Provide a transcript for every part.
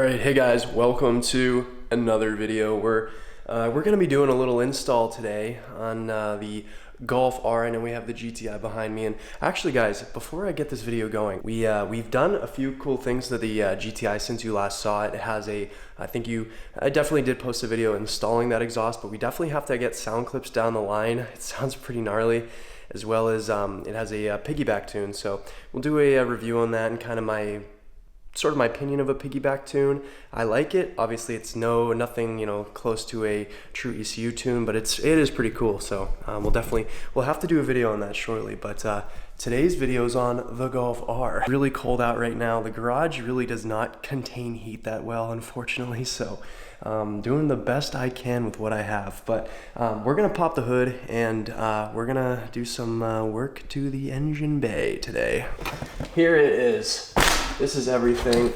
Alright, hey guys, welcome to another video. We're going to be doing a little install today on the Golf R. I know we have the GTI behind me, and actually guys, before I get this video going, we've done a few cool things to the GTI since you last saw it. It has I definitely did post a video installing that exhaust, but we definitely have to get sound clips down the line. It sounds pretty gnarly, as well as it has a piggyback tune, so we'll do a review on that and kind of my opinion of a piggyback tune. I like it. Obviously it's nothing close to a true ECU tune, but it is pretty cool. So we'll have to do a video on that shortly. But today's video is on the Golf R. Really cold out right now. The garage really does not contain heat that well, unfortunately. So doing the best I can with what I have. But we're gonna pop the hood and we're gonna do some work to the engine bay today. Here it is. This is everything.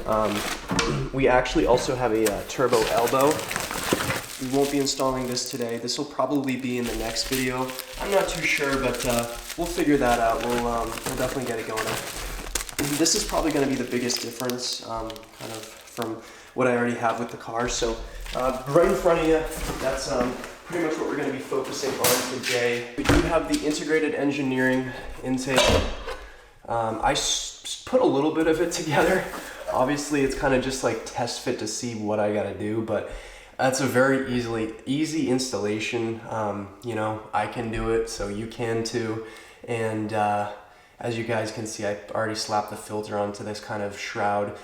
We actually also have a turbo elbow. We won't be installing this today. This will probably be in the next video. I'm not too sure, but we'll figure that out. We'll definitely get it going. This is probably going to be the biggest difference, kind of from what I already have with the car. So right in front of you, that's pretty much what we're going to be focusing on today. We do have the integrated engineering intake. I put a little bit of it together. Obviously it's kind of just like test fit to see what I gotta do, but that's a very easy installation. I can do it, so you can too. And as you guys can see, I already slapped the filter onto this kind of shroud.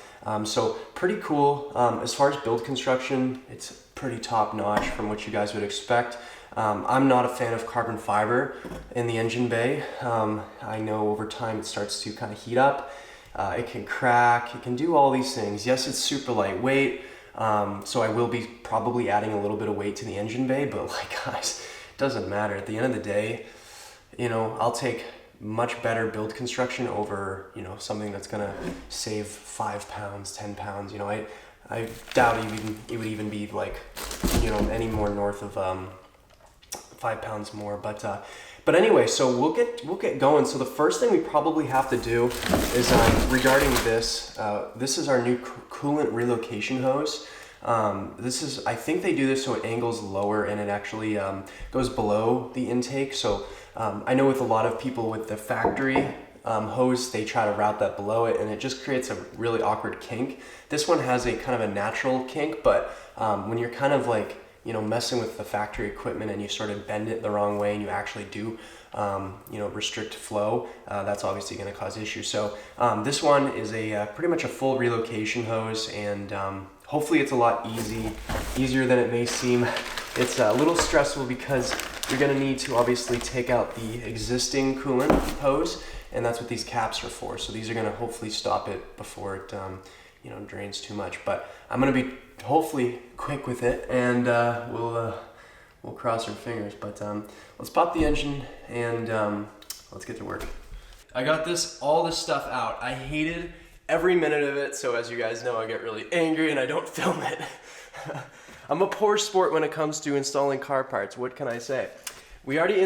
So pretty cool. As far as build construction, it's pretty top notch from what you guys would expect. I'm not a fan of carbon fiber in the engine bay. I know over time it starts to kind of heat up. It can crack, it can do all these things. Yes, it's super lightweight, so I will be probably adding a little bit of weight to the engine bay, but like guys, it doesn't matter. At the end of the day, I'll take much better build construction over, something that's gonna save 5 pounds, 10 pounds. I doubt it would even be like, any more north of 5 pounds more, but anyway, so we'll get going. So the first thing we probably have to do is regarding this. This is our new coolant relocation hose. I think they do this so it angles lower and it actually goes below the intake. So I know with a lot of people with the factory hose, they try to route that below it, and it just creates a really awkward kink. This one has a kind of a natural kink, but when you're kind of like messing with the factory equipment and you sort of bend it the wrong way and you actually do, restrict flow, that's obviously going to cause issues. So this one is pretty much a full relocation hose, and hopefully it's a lot easier than it may seem. It's a little stressful because you're going to need to obviously take out the existing coolant hose, and that's what these caps are for. So these are going to hopefully stop it before it drains too much. But I'm going to be hopefully quick with it, and we'll cross our fingers. But let's pop the engine and let's get to work. I got all this stuff out. I hated every minute of it, so as you guys know, I get really angry and I don't film it. I'm a poor sport when it comes to installing car parts. What can I say? We already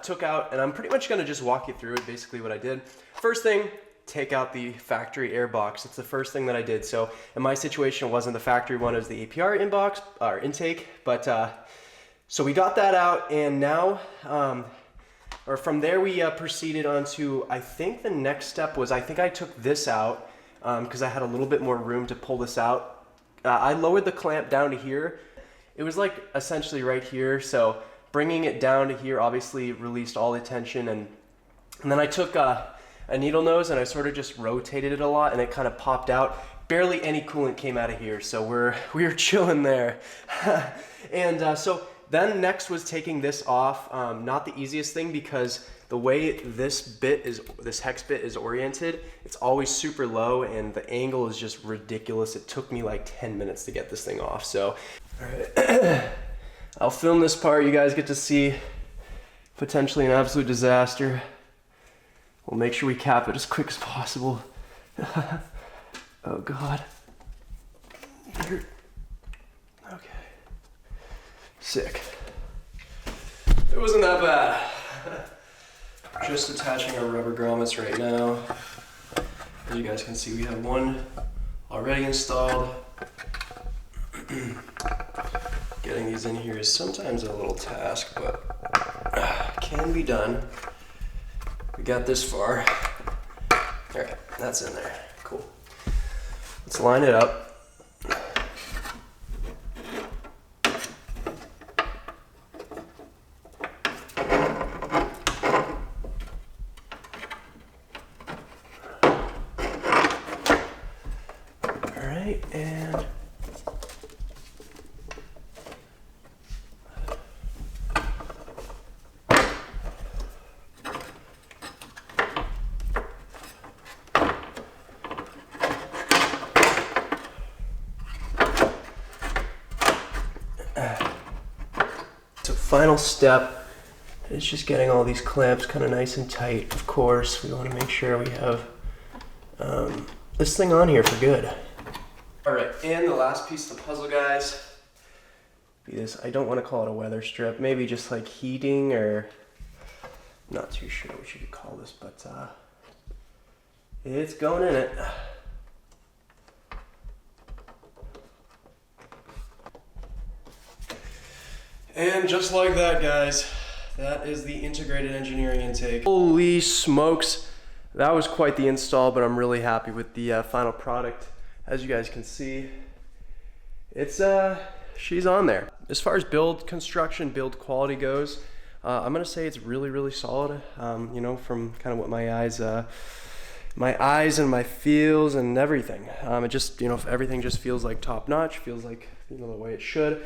took out, and I'm pretty much going to just walk you through it, basically what I did. First thing, take out the factory air box. It's the first thing that I did. So in my situation, it wasn't the factory one, it was the APR inbox or intake. But so we got that out, and now, or from there we proceeded on to, I think the next step was, I think I took this out because I had a little bit more room to pull this out. I lowered the clamp down to here. It was like essentially right here. So bringing it down to here obviously released all the tension, and then I took a needle nose and I sort of just rotated it a lot, and it kind of popped out. Barely any coolant came out of here, so we were chilling there. And so then next was taking this off. Not the easiest thing, because the way this hex bit is oriented, it's always super low and the angle is just ridiculous. It took me like 10 minutes to get this thing off. So all right. I'll film this part. You guys get to see potentially an absolute disaster. We'll make sure we cap it as quick as possible. Oh God. Here. Okay. Sick. It wasn't that bad. Just attaching our rubber grommets right now. As you guys can see, we have one already installed. Getting these in here is sometimes a little task, but can be done. We got this far. All right, that's in there. Cool. Let's line it up. All right, and so final step is just getting all these clamps kind of nice and tight. Of course, we want to make sure we have this thing on here for good. All right, and the last piece of the puzzle, guys, be this. I don't want to call it a weather strip, maybe just like heating, or I'm not too sure what you could call this, but it's going in it. And just like that, guys, that is the integrated engineering intake. Holy smokes, that was quite the install, but I'm really happy with the final product. As you guys can see, it's she's on there. As far as build construction, build quality goes, I'm gonna say it's really, really solid. You know, from kind of what my eyes and my feels and everything. It just, you know, everything just feels like top notch. Feels like, you know, the way it should.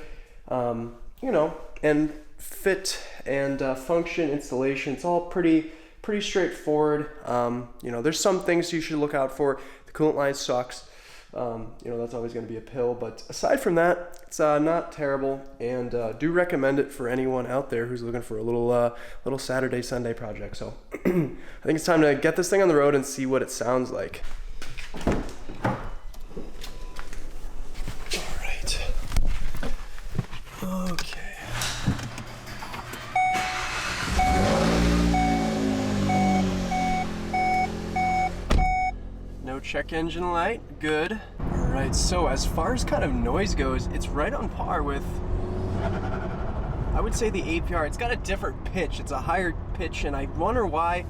You know, and fit and function, installation, it's all pretty straightforward. You know, there's some things you should look out for. The coolant line sucks. You know, that's always going to be a pill, but aside from that, it's not terrible, and do recommend it for anyone out there who's looking for a little Saturday, Sunday project. So I think it's time to get this thing on the road and see what it sounds like. Okay. No check engine light, good. All right, so as far as kind of noise goes, it's right on par with, I would say, the APR. It's got a different pitch, it's a higher pitch, and I wonder why.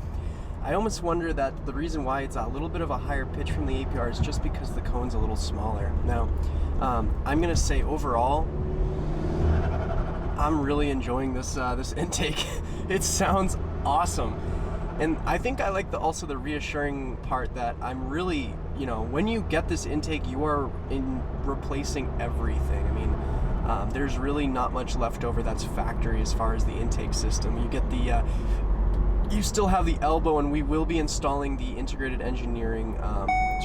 I almost wonder that the reason why it's a little bit of a higher pitch from the APR is just because the cone's a little smaller. Now, I'm gonna say overall, I'm really enjoying this this intake. It sounds awesome, and I think I like also the reassuring part that I'm really, you know, when you get this intake, you are replacing everything. I mean, there's really not much left over that's factory as far as the intake system. You get the you still have the elbow, and we will be installing the integrated engineering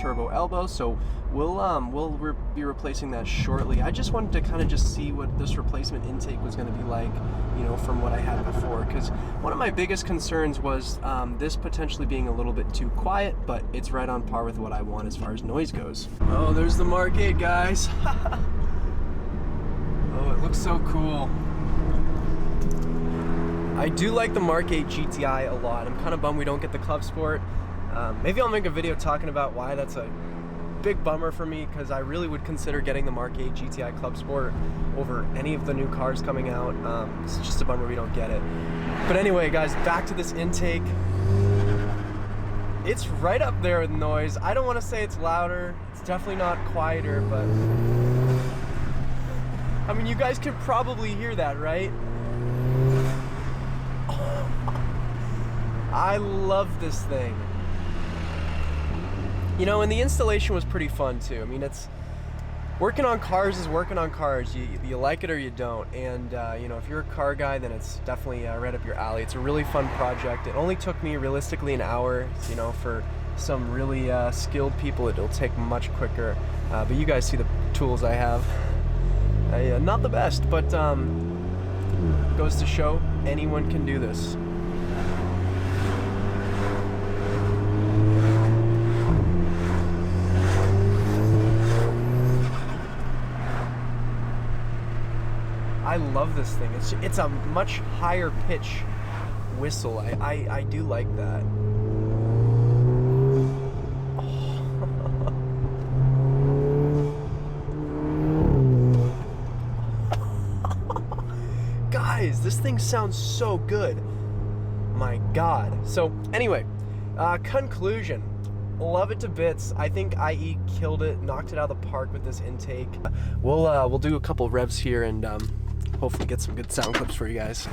turbo elbow, so we'll be replacing that shortly. I just wanted to kind of just see what this replacement intake was going to be like, you know, from what I had before, because one of my biggest concerns was this potentially being a little bit too quiet, but it's right on par with what I want as far as noise goes. Oh, there's the Mark 8, guys. Oh, it looks so cool. I do like the Mark 8 GTI a lot. I'm kind of bummed we don't get the Club Sport. Maybe I'll make a video talking about why that's a big bummer for me, because I really would consider getting the Mark 8 GTI Club Sport over any of the new cars coming out. It's just a bummer we don't get it. But anyway, guys, back to this intake. It's right up there with noise. I don't want to say it's louder. It's definitely not quieter, but I mean, you guys can probably hear that, right? I love this thing. You know, and the installation was pretty fun too. I mean, it's working on cars is working on cars. You like it or you don't. And you know, if you're a car guy, then it's definitely right up your alley. It's a really fun project. It only took me realistically an hour. You know, for some really skilled people, it'll take much quicker. But you guys see the tools I have. Not the best, but goes to show anyone can do this. I love this thing. It's a much higher pitch whistle. I do like that. This thing sounds so good. My God. So anyway, conclusion. Love it to bits. I think IE killed it, knocked it out of the park with this intake. We'll do a couple revs here and hopefully get some good sound clips for you guys.